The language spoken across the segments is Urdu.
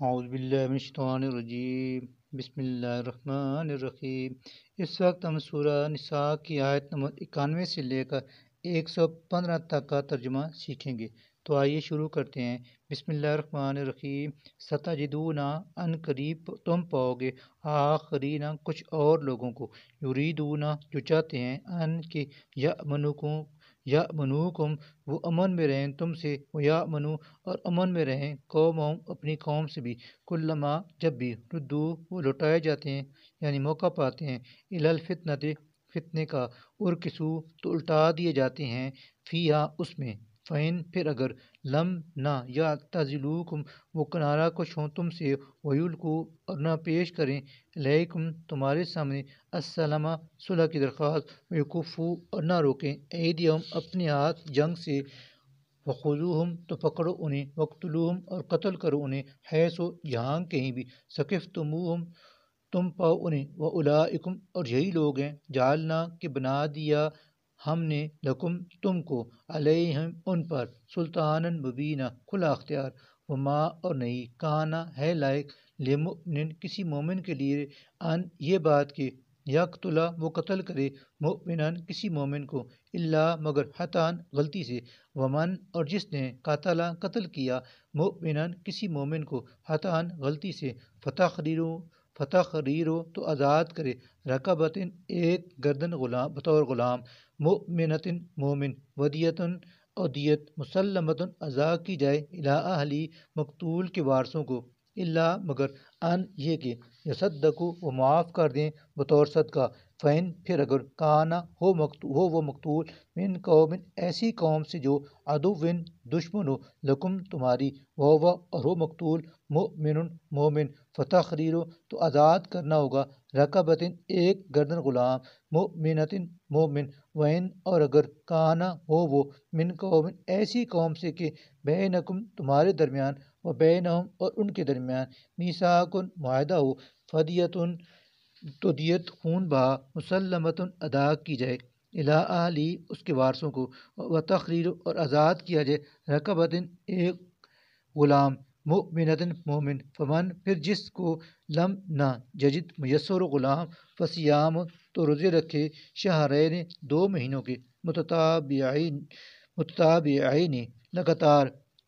اعوذ باللہ من الشیطان الرجیم، بسم اللہ الرحمن الرحیم۔ اس وقت ہم سورہ نساء کی آیت نمبر 91 سے لے کر 115 تک کا ترجمہ سیکھیں گے۔ تو آئیے شروع کرتے ہیں۔ بسم اللہ الرحمن الرحیم۔ ستجدون، ان قریب تم پاؤ گے، آخرین کچھ اور لوگوں کو، یریدون جو چاہتے ہیں، ان کہ یأمنوکم وہ امن میں رہیں تم سے، ویأمنو اور امن میں رہیں قومہم اپنی قوم سے بھی، کلما جب بھی ردو وہ لوٹائے جاتے ہیں یعنی موقع پاتے ہیں، الی الفتنۃ فتنے کا، ارکسو تو الٹا دیے جاتے ہیں، فیہا اس میں، فإن پھر اگر لم نہ یعتزلوکم وہ کنارہ کش ہوں تم سے، ویلقو اور نہ پیش کریں علیکم تمہارے سامنے، السلام صلح کی درخواست، ویکفو اور نہ روکیں ایدیہم اپنے ہاتھ جنگ سے، وخذوہم تو پکڑو انہیں، وقتلوہم اور قتل کرو انہیں، حیث جہاں کہیں بھی، ثقفتموہم تم پاؤ انہیں، وَأُولَئِکُمْ اور یہی لوگ ہیں، جعلنا کہ بنا دیا ہم نے، لکم تم کو، علیہم ان پر، سلطاناً مبینہ کھلا اختیار، وما اور نہیں، کانا ہے لائق، لمؤمن کسی مومن کے لیے، ان یہ بات کہ یقتلا وہ قتل کرے، مؤمنان کسی مومن کو، الا مگر خطان غلطی سے، ومن اور جس نے قاتلا قتل کیا، مؤمنان کسی مومن کو، خطان غلطی سے، فتحریرو تو آزاد کرے، رقبتن ایک گردن غلام بطور غلام، مؤمنتن مومن، ودیتن اور دیت، مسلمتن ادا کی جائے، الی اہلی مقتول کے وارثوں کو، الا مگر ان یہ کہ یصدقوا وہ معاف کر دیں بطور صدقہ، فین پھر اگر کانا ہو وہ مقتول، من قوم ایسی قوم سے جو عدوٍ دشمن ہو، لکم تمہاری، وہ اور ہو مقتول، مؤمن مومن، فتحریرو تو آزاد کرنا ہوگا، رقبتن ایک گردن غلام، مؤمنتن مومن، وین اور اگر کانا ہو وہ، من قوم ایسی قوم سے کہ بینکم تمہارے درمیان، و بینہم اور ان کے درمیان، میثاقٌ معاہدہ ہو، فدیتن تو دیت خون بہا، مسلمتن ادا کی جائے، الی اہلی اس کے وارثوں کو، و تحریر اور آزاد کیا جائے، رقبتن ایک غلام، مؤمنتن مومن، فمن پھر جس کو لم نہ یجد میسر غلام، فصیام تو روزے رکھے، شہرین 2 مہینوں کے، متتابعین لگاتار،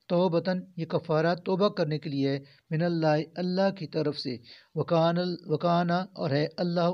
توبتاً یہ کفارہ توبہ کرنے کے لیے ہے، من اللہ اللہ کی طرف سے، وکانا اور ہے اللہ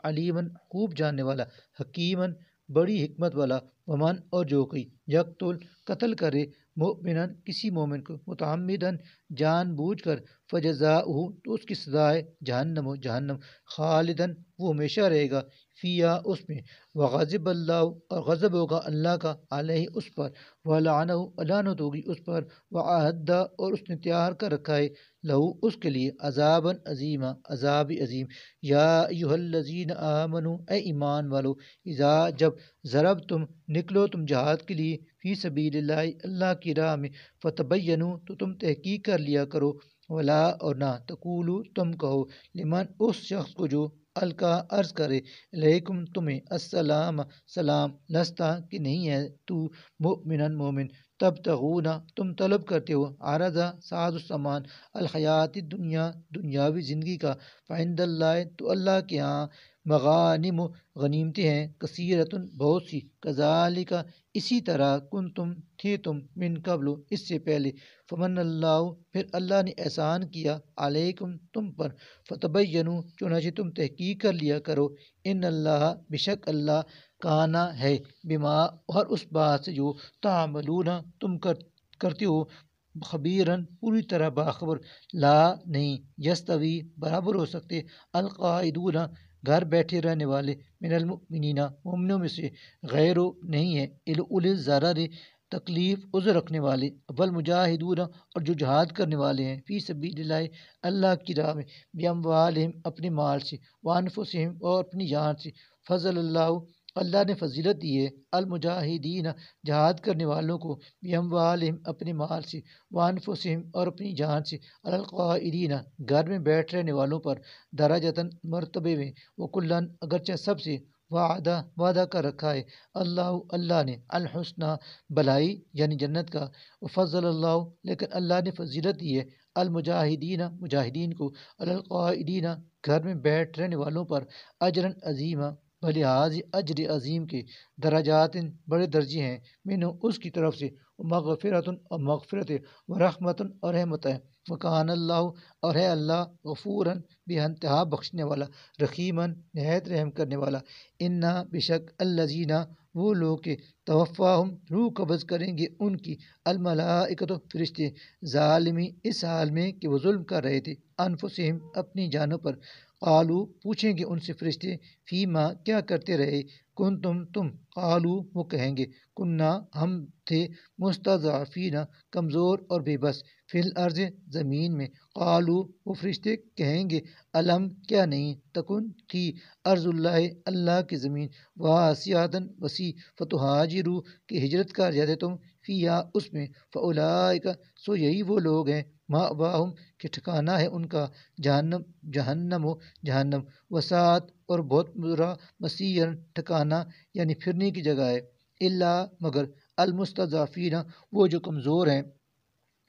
علیماً خوب جاننے والا، حکیماً بڑی حکمت والا، ومن اور جو کوئی یقتل قتل کرے، مؤمناً کسی مومن کو، متعمداً جان بوجھ کر، فجزاؤہ تو اس کی سزا ہے جہنم، خالداً وہ ہمیشہ رہے گا، فیہا اس میں، وغضب اللہ اور غضب ہوگا اللہ کا، علیہ اس پر، ولعنہ لعنت ہوگی اس پر، وأعد اور اس نے تیار کر رکھا ہے، لہو اس کے لیے، عذاباً عظیما عذاب عظیم، یا ایہا الذین آمنوا اے ایمان والو، اذا جب ضرب تم نکلو تم جہاد کے لیے، فی سبیل اللہ اللہ کی راہ میں، فتبینوا تو تم تحقیق کر لیا کرو، ولا اور نہ تقولوا تم کہو، لمن اس شخص کو جو القا عرض کرے، علیکم تمہیں، السلام سلام، لستا کہ نہیں ہے تو، مؤمناً مومن، تبتغون تم طلب کرتے ہو، عرضا ساز و سامان، الحیات دنیا دنیاوی زندگی کا، فعند اللہ تو اللہ کے ہاں، مغانم غنیمتیں ہیں، کثیرتن بہت سی، کذالک اسی طرح کنتم تھے تم، من قبل اس سے پہلے، فمن اللہ پھر اللہ نے احسان کیا، علیکم تم پر، فتبینوا چنانچہ تم تحقیق کر لیا کرو، ان اللہ بشک اللہ، کانا ہے، بما ہر اس بات سے جو تعملون تم کرتے ہو، خبیراً پوری طرح باخبر، لا نہیں، یستوی برابر ہو سکتے، القاعدون گھر بیٹھے رہنے والے، من المؤمنین مومنوں میں سے، غیر نہیں ہے، اولی الضرر تکلیف عذر رکھنے والے، والمجاہدون اور جو جہاد کرنے والے ہیں، فی سبیل اللہ اللہ کی راہ میں، باموالہم اپنے مال سے، وانفسہم اور اپنی جان سے، فضل اللہ اللہ نے فضیلت دی ہے، المجاہدین جہاد کرنے والوں کو، باموالہم اپنے مال سے، وانفسہم اور اپنی جان سے، علی القاعدین گھر میں بیٹھ رہنے والوں پر، درجتاً مرتبے میں، وکلاً اگرچہ سب سے، وعدہ کر رکھا ہے اللہ نے، الحسنی بھلائی یعنی جنت کا، وفضل اللہ لیکن اللہ نے فضیلت دی ہے، المجاہدین مجاہدین کو، القاعدین گھر میں بیٹھ رہنے والوں پر، اجرا عظیمہ بلحاظ اجر عظیم کے، درجات بڑے درجے ہیں، من اس کی طرف سے، مغفرت اور مغفرت، و رحمت اور رحمت ہے، وکان اللہ اور ہے اللہ غفوراً بے انتہا بخشنے والا، رحیماً نہایت رحم کرنے والا۔ انا بشک الذین وہ لوگ کے توفاہم روح قبض کریں گے ان کی، الملائکۃ فرشتے، ظالمی اس حال میں کہ وہ ظلم کر رہے تھے، انفسہم اپنی جانوں پر، قالو پوچھیں گے ان سے فرشتے، فیما کیا کرتے رہے، تم قالو وہ کہیں گے، کنہ ہم تھے، مستضعفین کمزور اور بے بس، فی الارض زمین میں، قالو وہ فرشتے کہیں گے، علم کیا نہیں، تکن تھی، ارض اللہ اللہ کی زمین، واسعۃ وسیع، فتہاجروا کہ ہجرت کر جاتے تم، فیہا اس میں، فاولئک سو یہی وہ لوگ ہیں، مأواہم کہ ٹھکانہ ہے ان کا، جہنم وسعت اور بہت برا، مسیرا ٹھکانہ یعنی پھرنے کی جگہ ہے، الا مگر المستضعفین وہ جو کمزور ہیں،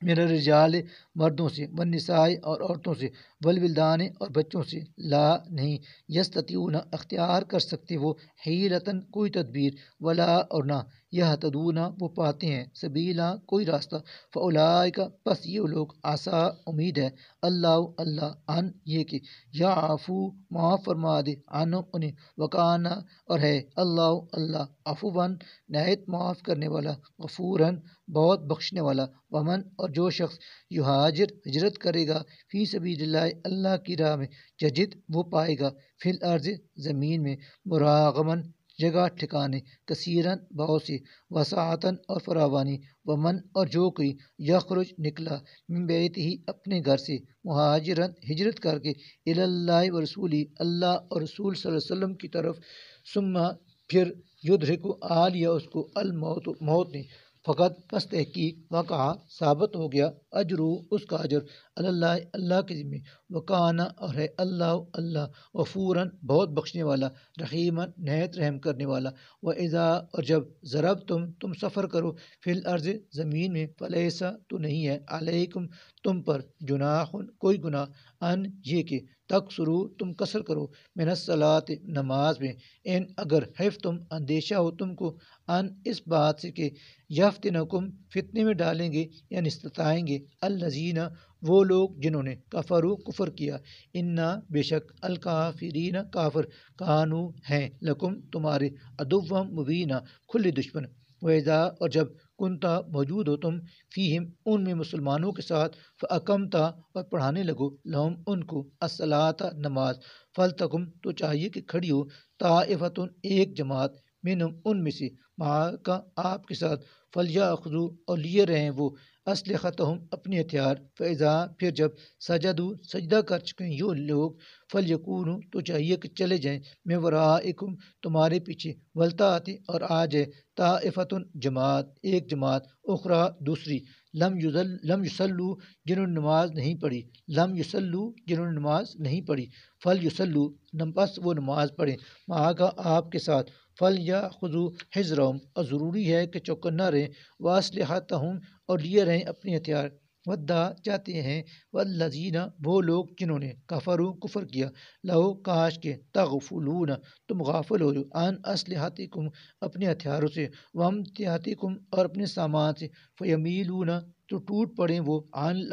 من الرجال مردوں سے، والنساء اور عورتوں سے، والولدان اور بچوں سے، لا نہیں، یستطیعون اختیار کر سکتے وہ، حیلتن کوئی تدبیر، ولا اور نہ، یہتدون وہ پاتے ہیں، سبیلا کوئی راستہ، فاولئک پس یہ لوگ، عسیٰ امید ہے، اللہ ان یہ کہ یعفو معاف فرما دے، عنہم انہیں، وکانا اور ہے اللہ عفواً نہایت معاف کرنے والا، غفوراً بہت بخشنے والا، ومن اور جو شخص یہاجر ہجرت کرے گا، فی سبیل اللہ اللہ کی راہ میں، یجد وہ پائے گا، فی الارض زمین میں، مراغمن جگہ ٹھکانے، کثیرن بہت سی، وسعتن اور فراوانی، ومن اور جو کوئی یخرج نکلا، من بیت ہی اپنے گھر سے، مہاجرن ہجرت کر کے، اللہ و رسولی اللہ اور رسول صلی اللہ علیہ وسلم کی طرف، ثم پھر یدرکو آ لیا اس کو، الموت موت نے، فقط پس تحقیق، وقع ثابت ہو گیا، اجرو اس کا اجر، اللہ اللہ کے ذمہ، وکانا اور ہے اللہ غفوراً بہت بخشنے والا، رحیماً نہایت رحم کرنے والا، وَإِذَا اور جب ضربتم سفر کرو، فی الارض زمین میں، فلیسا تو نہیں ہے، علیکم تم پر، جناح کوئی گناہ، ان یہ کہ تقصروا تم قصر کرو، من الصلاۃ نماز میں، ان اگر خفتم اندیشہ ہو تم کو، ان اس بات سے کہ یفتنکم فتنے میں ڈالیں گے یعنی ستائیں گے، الذین وہ لوگ جنہوں نے کفروا کفر کیا، انا بے شک الکافرین کافر، کانو ہیں، لکم تمہارے، عدوا مبینہ کھلے دشمن، وَإِذَا اور جب کنتا موجود ہو تم، فیہم ان میں مسلمانوں کے ساتھ، فاقمتا اور پڑھانے لگو، لہم ان کو، الصلاۃ نماز، فلتکم تو چاہیے کہ کھڑی ہو، طائفتن ایک جماعت، منہم ان میں سے، معاک آپ کے ساتھ، فلیاخذوا اور لیے رہیں وہ، اسلحتہم اپنے ہتھیار، فاذا پھر جب سجدوا سجدہ کر چکے ہیں یہ لوگ، فلیکونوا تو چاہیے کہ چلے جائیں، من ورائکم تمہارے پیچھے، ولتاتی اور آ جائے، طائفتن جماعت ایک جماعت، اخری دوسری، لم یصلوا جنہوں نے نماز نہیں پڑھی، لم یصلوا جنہوں نے نماز نہیں پڑھی، فلیصلوا پس وہ نماز پڑھیں، معاک آپ کے ساتھ، فلیاخذوا حذرہم اور ضروری ہے کہ چوکنا رہیں، واسلحتہم اور لیے رہیں اپنے ہتھیار، ودا چاہتے ہیں، والذین وہ لوگ جنہوں نے کفروا کفر کیا، لو کاش کے، تغفلون تم غافل ہو جو، عن اسلحتکم اپنے ہتھیاروں سے، وامتیاتکم اور اپنے سامان سے، فیمیلون تو ٹوٹ پڑیں وہ،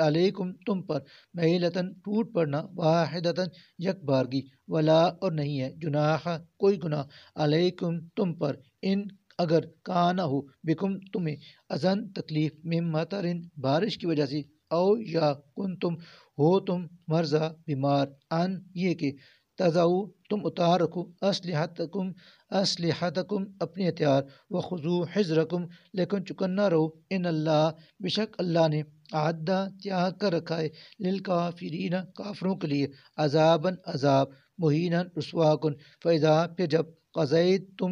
علیکم تم پر، میلتن ٹوٹ پڑنا، واحدتن یک بارگی، ولا اور نہیں ہے، جناح کوئی گناہ، علیکم تم پر، ان اگر کانا ہو، بکم تمہیں، اذن تکلیف، من مطرن بارش کی وجہ سے، او یا کنتم ہو تم مرضى بیمار، ان یہ کہ تضعوا تم اتار رکھو، اسلحتکم اپنے ہتھیار، وخذوا حذرکم لیکن چکنا رہو، ان اللہ بے شک اللہ نے، اعدہ تیار کر رکھا ہے، للکافرین کافروں کے لیے، عذاباً عذاب، مہینا رسوا کن، فاذا پھر جب قضیت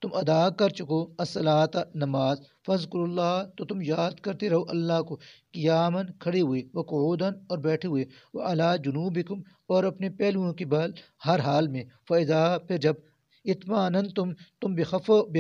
تم ادا کر چکو، الصلاۃ نماز، فاذکروا اللہ تو تم یاد کرتے رہو اللہ کو، قیاماً کھڑے ہوئے، وقعوداً اور بیٹھے ہوئے، وعلی جنوبکم اور اپنے پہلوؤں کے بل ہر حال میں، فاذا پھر جب تم بے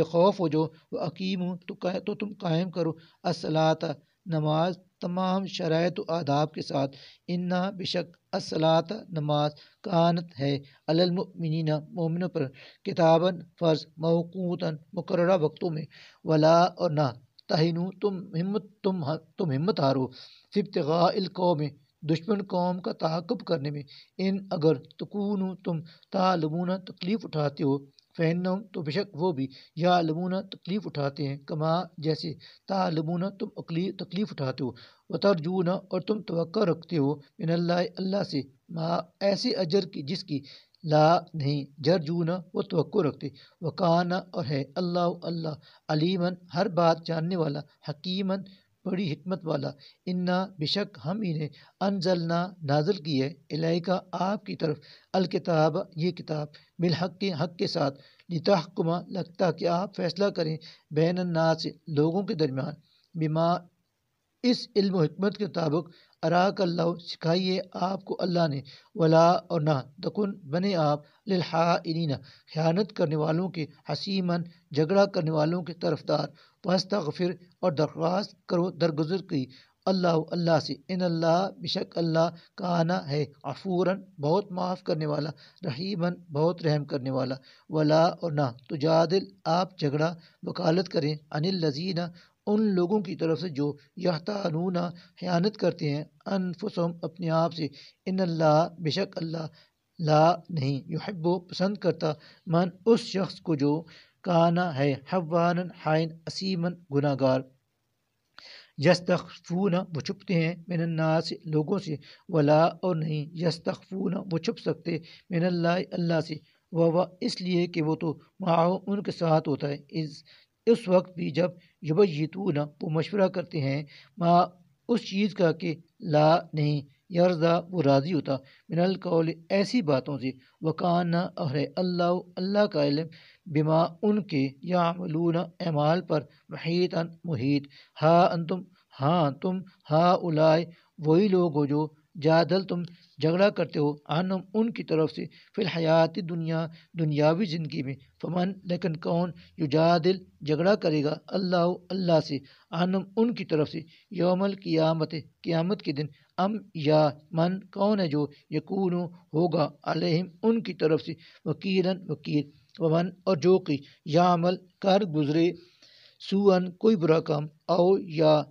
خوف ہو جو، واقیموا تو تم قائم کرو، الصلاۃ نماز تمام شرائط و آداب کے ساتھ، انا بشک الصلاۃ نماز کانت ہے علی المؤمنین مومنوں پر کتاباً فرض موقوتاً مقررہ وقتوں میں، ولا اور نہ تہنو تم ہمت ہارو فی ابتغاء القوم دشمن قوم کا تعاقب کرنے میں، ان اگر تکونو تم تعلمون تکلیف اٹھاتے ہو، فینم تو بشک وہ بھی یعلمون تکلیف اٹھاتے ہیں، کما جیسے تعلمون تم تکلیف اٹھاتے ہو، وترجون اور تم توقع رکھتے ہو من اللہ اللہ سے، ما ایسے اجر کی جس کی لا نہیں جرجون وہ توقع رکھتے، وکانا اور ہے اللہ اللہ علیمن ہر بات جاننے والا، حکیمن بڑی حکمت والا، انا بشک ہم ہی نے انزلنا نازل کی ہے الیکا آپ کی طرف الکتاب یہ کتاب بالحق کے حق کے ساتھ، لتحکما لگتا کہ آپ فیصلہ کریں بین الناس لوگوں کے درمیان، بما اس علم و حکمت کے مطابق اراک اللہ سکھائیے آپ کو اللہ نے، ولا اور نہ تکن بنے آپ للحائنین خیانت کرنے والوں کے، حسیمن جھگڑا کرنے والوں کے طرفدار، واستغفر اور درخواست کرو درگزر کی اللہ اللہ سے، ان اللہ بشک اللہ کانا ہے غفوراً بہت معاف کرنے والا، رحیمن بہت رحم کرنے والا، ولا اور نہ تجادل آپ جھگڑا وکالت کریں عن الذین ان لوگوں کی طرف سے جو یختانون خیانت کرتے ہیں انفسہم اپنے آپ سے، ان اللہ بشک اللہ لا نہیں یحب پسند کرتا من اس شخص کو جو کانا ہے حوانن حائن اسیمن گناہ گار، یستخفون وہ چھپتے ہیں من الناس لوگوں سے، ولا اور نہیں یستخفون وہ چھپ سکتے من اللہ اللہ سے، وہ اس لیے کہ وہ تو معاہم ان کے ساتھ ہوتا ہے، اس وقت بھی جب یبیتون وہ مشورہ کرتے ہیں، ما اس چیز کا کہ لا نہیں یرضا وہ راضی ہوتا، من القول ایسی باتوں سے، وکانا اور ہے اللہ اللہ کا علم بما ان کے یعملون اعمال پر محیطاً محیط، ہاں تم ہا اولائے وہی لوگ ہو جو جادل تم جھگڑا کرتے ہو عنہم ان کی طرف سے فی الحیات دنیا دنیاوی زندگی میں، فمن لیکن کون یجادل جھگڑا کرے گا اللہ اللہ سے عنہم ان کی طرف سے یوم القیامت قیامت کے دن، ام یا من کون ہے جو یکون ہوگا علیہم ان کی طرف سے وکیلاً وکیل، ومن اور جو کہ یعمل کر گزرے سوءن کوئی برا کام، او یا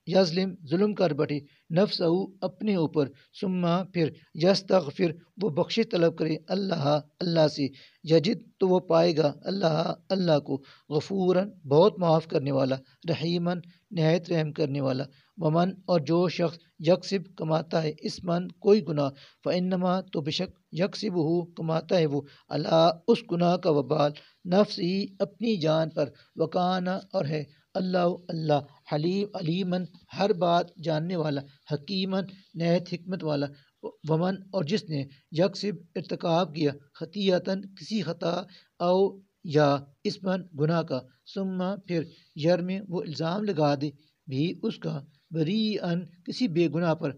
یظلم ظلم کر بیٹھے نفسہ اپنے اوپر، ثم پھر یستغفر وہ بخشش طلب کرے اللہ اللہ سے، یجد تو وہ پائے گا اللہ اللہ کو غفوراً بہت معاف کرنے والا، رحیماً نہایت رحم کرنے والا، ومن اور جو شخص یکسب کماتا ہے اسمن کوئی گناہ، فانما تو بشک یکسب ہو کماتا ہے وہ اللہ اس گناہ کا وبال نفس ہی اپنی جان پر، وکانا اور ہے اللہ اللہ حلیم علیمن ہر بات جاننے والا، حکیمن نہایت حکمت والا، ومن اور جس نے یکسب ارتکاب کیا خطیئتن کسی خطا، او یا اسمن گناہ کا، ثم پھر یرم وہ الزام لگا دے بھی اس کا بریئن کسی بے گناہ پر،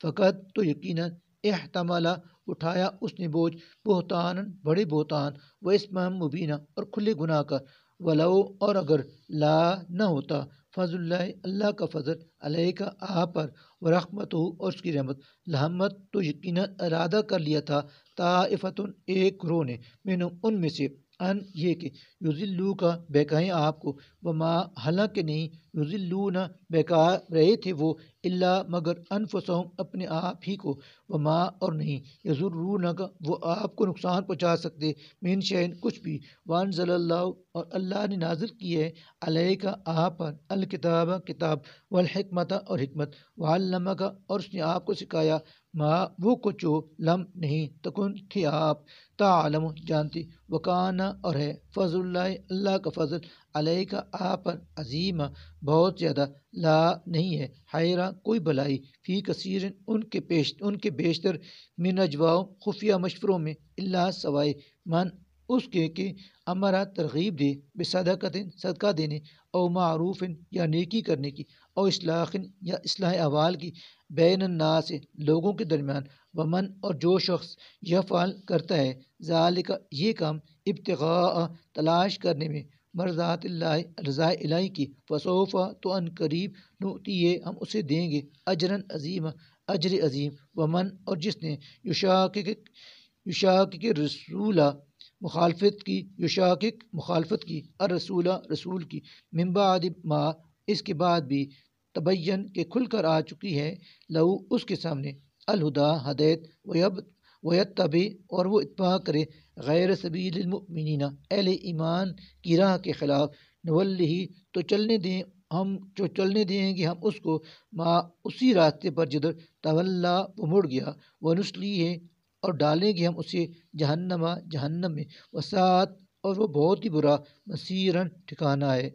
فقط تو یقیناً احتملا اٹھایا اس نے بوجھ بہتان بڑے بہتان، و اسم مبینہ اور کھلے گناہ کا، ولو اور اگر لا نہ ہوتا فضل اللہ اللہ کا فضل علیہ کا آپ پر، ورحمت ہو اور اس کی رحمت، لہمت تو یقیناً ارادہ کر لیا تھا طائفتن ایک گروہ نے، منہم ان میں سے، ان یہ کہ یضلو کا بہکائیں آپ کو، وما حالانکہ نہیں یضلون بہکا رہے تھے وہ الا مگر انفسہم اپنے آپ ہی کو، وما اور نہیں یضرون کا وہ آپ کو نقصان پہنچا سکتے، من شیء کچھ بھی، وانزل اللہ اور اللہ نے نازل کی ہے علیہ کا آپ پر الکتاب کتاب، والحکمت اور حکمت، وعلمک اور اس نے آپ کو سکھایا ما وہ کچھ جو لم نہیں تکن تھے آپ تعلم جانتے، وکانا اور ہے فضل اللہ اللہ کا فضل علیہ کا آپ پر عظیم بہت زیادہ، لا نہیں ہے حیرہ کوئی بلائی فی کثیر ان کے بیشتر من اجواؤ خفیہ مشوروں میں، اللہ سوائے من اس کے کہ امرا ترغیب دے بصدقۃ صدقہ دینے، او معروف یا نیکی کرنے کی، او اصلاح یا اصلاح احوال کی، بین الناس لوگوں کے درمیان، ومن اور جو شخص یفعل کرتا ہے ذالک یہ کام ابتغاء تلاش کرنے میں، مرضات اللہ رضا الہی کی فسوفا تو ان قریب نوتیے ہم اسے دیں گے اجرن عظیم اجر عظیم ومن اور جس نے یشاقق رسولہ مخالفت کی الرسولہ رسول کی من بعد ما اس کے بعد بھی تبین کہ کھل کر آ چکی ہے لہو اس کے سامنے الہدا ہدایت ویتبع اور وہ اتباع کرے غیر سبیل المؤمنین اہل ایمان کی راہ کے خلاف نولہ تو چلنے دیں گے ہم اس کو ما اسی راستے پر جدھر تولا وہ مڑ گیا ونصلیہ اور ڈالیں گے ہم اسے جہنم میں وسعت اور وہ بہت ہی برا مصیرن ٹھکانہ ہے۔